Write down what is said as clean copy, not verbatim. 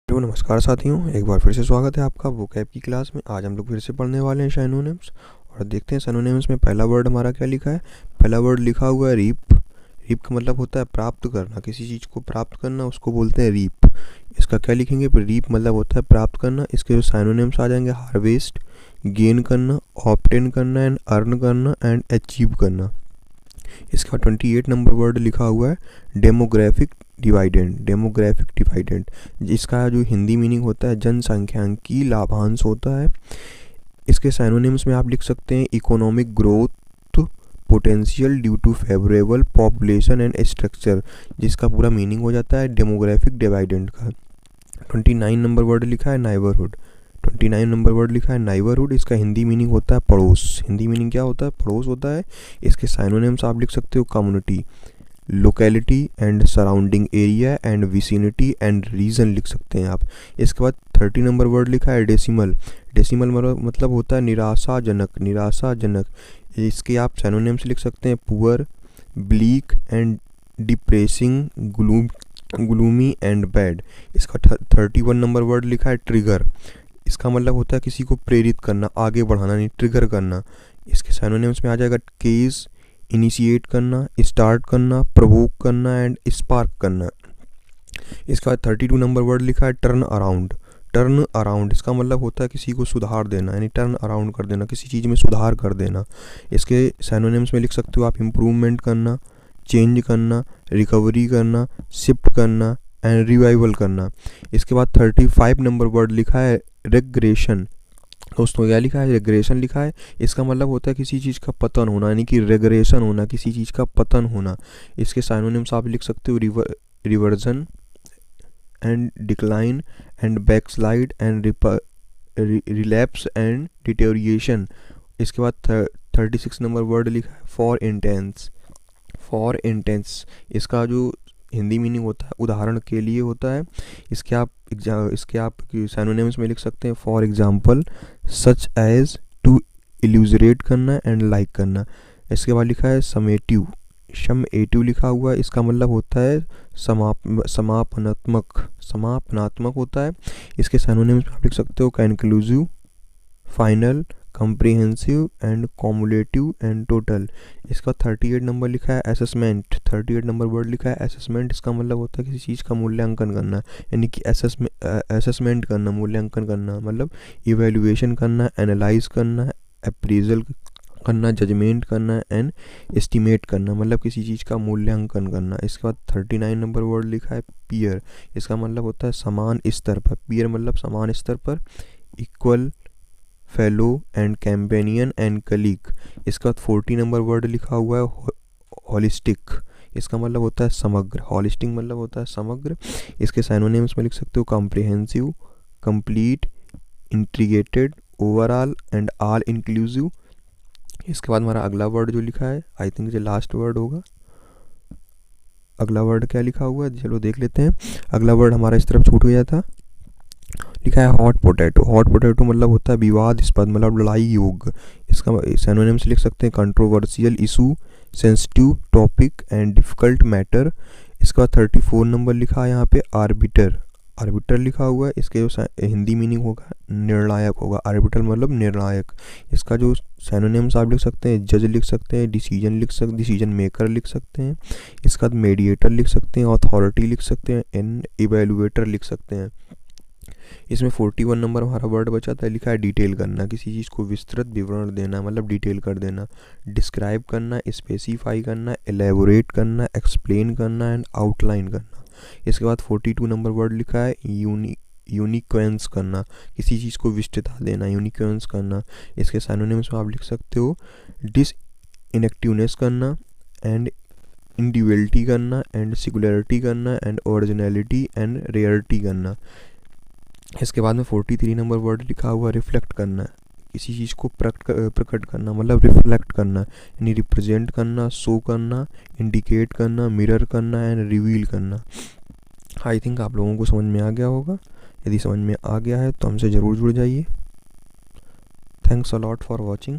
Hello नमस्कार साथियों, एक बार फिर से स्वागत है आपका वोकैब की क्लास में। आज हम लोग फिर से पढ़ने वाले हैं सिनोनिम्स और देखते हैं सिनोनिम्स में पहला वर्ड हमारा क्या लिखा है। पहला वर्ड लिखा हुआ है रीप। रीप का मतलब होता है प्राप्त करना, किसी चीज़ को प्राप्त करना उसको बोलते हैं रीप। इसका क्या लिखेंगे, रीप मतलब होता है प्राप्त करना। इसके जो सिनोनिम्स आ जाएंगे हार्वेस्ट, गेन करना, ऑब्टेन करना एंड अर्न करना एंड अचीव करना। इसका 28 नंबर वर्ड लिखा हुआ है डेमोग्राफिक डिवाइडेंट। डेमोग्राफिक डिवाइडेंट इसका जो हिंदी मीनिंग होता है जनसांख्यिकी लाभांश होता है। इसके सिनोनिम्स में आप लिख सकते हैं economic growth potential due to favourable population and structure, जिसका पूरा मीनिंग हो जाता है डेमोग्राफिक डिवाइडेंट का। 29 नंबर वर्ड लिखा है नाइबरहुड। 29 नंबर वर्ड लिखा है नाइबरहुड। इसका हिंदी मीनिंग होता है पड़ोस। हिंदी मीनिंग क्या होता है, पड़ोस होता है। इसके सिनोनिम्स आप लिख सकते हो community, locality and surrounding area and vicinity and region लिख सकते हैं आप। इसके बाद 30 नंबर वर्ड लिखा है डेसिमल। डेसिमल मतलब होता है निराशाजनक। निराशाजनक इसके आप सिनोनिम्स लिख सकते हैं poor, bleak and depressing, gloomy and bad. इसका 31 नंबर वर्ड लिखा है ट्रिगर। इसका मतलब होता है किसी को प्रेरित करना, आगे बढ़ाना, नहीं ट्रिगर करना। इसके सिनोनिम्स में आ जाएगा केस, इनिशिएट करना, स्टार्ट करना, प्रोवोक करना एंड स्पार्क करना। इसका 32 नंबर वर्ड लिखा है टर्न अराउंड। टर्न अराउंड इसका मतलब होता है किसी को सुधार देना, यानी टर्न अराउंड कर देना, किसी चीज़ में सुधार कर देना। इसके सिनोनिम्स में लिख सकते हो आप इम्प्रूवमेंट करना, चेंज करना, रिकवरी करना, शिफ्ट करना एंड रिवाइवल करना। इसके बाद 35 नंबर वर्ड लिखा है रेग्रेशन। दोस्तों क्या लिखा है, रेग्रेशन लिखा है। इसका मतलब होता है किसी चीज़ का पतन होना, यानी कि रेग्रेशन होना, किसी चीज़ का पतन होना। इसके सिनोनिम्स आप लिख सकते हो reversion and decline and backslide and relapse and deterioration. इसके बाद 36 नंबर वर्ड लिखा है फॉर इंटेंस। फॉर इंटेंस इसका जो हिंदी मीनिंग होता है उदाहरण के लिए होता है। इसके आप सिनोनिम्स में लिख सकते हैं for example, such as, to illustrate करना एंड लाइक करना। इसके बाद लिखा है समेटिव। समेटिव लिखा हुआ है। इसका मतलब होता है समापनात्मक। समापनात्मक होता है। इसके सिनोनिम्स में आप लिख सकते हो conclusive, final, comprehensive and cumulative and total. इसका 38 नंबर लिखा है असेसमेंट। 38 नंबर वर्ड लिखा है असेसमेंट। इसका मतलब होता है किसी चीज़ का मूल्यांकन करना, यानी कि असेसमेंट करना, मूल्यांकन करना मतलब इवेल्युएशन करना, एनालाइज करना, अप्रेजल करना, जजमेंट करना एंड एस्टिमेट करना, मतलब किसी चीज़ का मूल्यांकन करना। इसके बाद 39 नंबर वर्ड लिखा है पीयर। इसका मतलब होता है समान स्तर पर। पीयर मतलब समान स्तर पर, equal, fellow and companion and colleague. इसका 40 नंबर वर्ड लिखा हुआ है होलिस्टिक। इसका मतलब होता है समग्र। होलिस्टिक मतलब होता है समग्र। इसके सिनोनिम्स में लिख सकते हो comprehensive, complete, integrated, overall and all inclusive. इसके बाद हमारा अगला वर्ड जो लिखा है, आई थिंक ये लास्ट वर्ड होगा। अगला वर्ड क्या लिखा हुआ है, चलो देख लेते हैं। अगला वर्ड हमारा इस तरफ छूट गया था, लिखा है हॉट पोटैटो। हॉट पोटैटो मतलब होता है विवादास्पद, मतलब लड़ाई योग। इसका सिनोनिम्स लिख सकते हैं controversial issue, sensitive topic and difficult matter. इसका 34 नंबर लिखा है यहाँ पे आर्बिटर। आर्बिटर लिखा हुआ है। इसके जो हिंदी मीनिंग होगा निर्णायक होगा। आर्बिटर मतलब निर्णायक। इसका जो सिनोनिम्स आप लिख सकते हैं जज लिख सकते हैं, डिसीजन मेकर लिख सकते हैं। इसका मेडिएटर लिख सकते हैं, अथॉरिटी लिख सकते हैं एंड इवेलुएटर लिख सकते हैं। इसमें 41 नंबर हमारा वर्ड बचा था, लिखा है डिटेल करना, किसी चीज़ को विस्तृत विवरण देना मतलब डिटेल कर देना। डिस्क्राइब करना, स्पेसिफाई करना, एलेबोरेट करना, एक्सप्लेन करना एंड आउटलाइन करना। इसके बाद 42 नंबर वर्ड लिखा है यूनिक्वेंस करना, किसी चीज़ को विस्तृतता देना, यूनिक्वेंस करना। इसके सिनोनिम्स में आप लिख सकते हो डिसइनेक्टिवनेस करना एंड इंडिविजुअलिटी करना एंड सिंगुलैरिटी करना एंड ओरिजिनलिटी एंड रेयरिटी करना। इसके बाद में 43 नंबर वर्ड लिखा हुआ रिफ्लेक्ट करना, किसी चीज़ को प्रकट करना मतलब रिफ्लेक्ट करना, यानी रिप्रेजेंट करना, शो करना, इंडिकेट करना, मिरर करना एंड रिवील करना। आई थिंक आप लोगों को समझ में आ गया होगा। यदि समझ में आ गया है तो हमसे ज़रूर जुड़ जाइए। Thanks a lot for watching.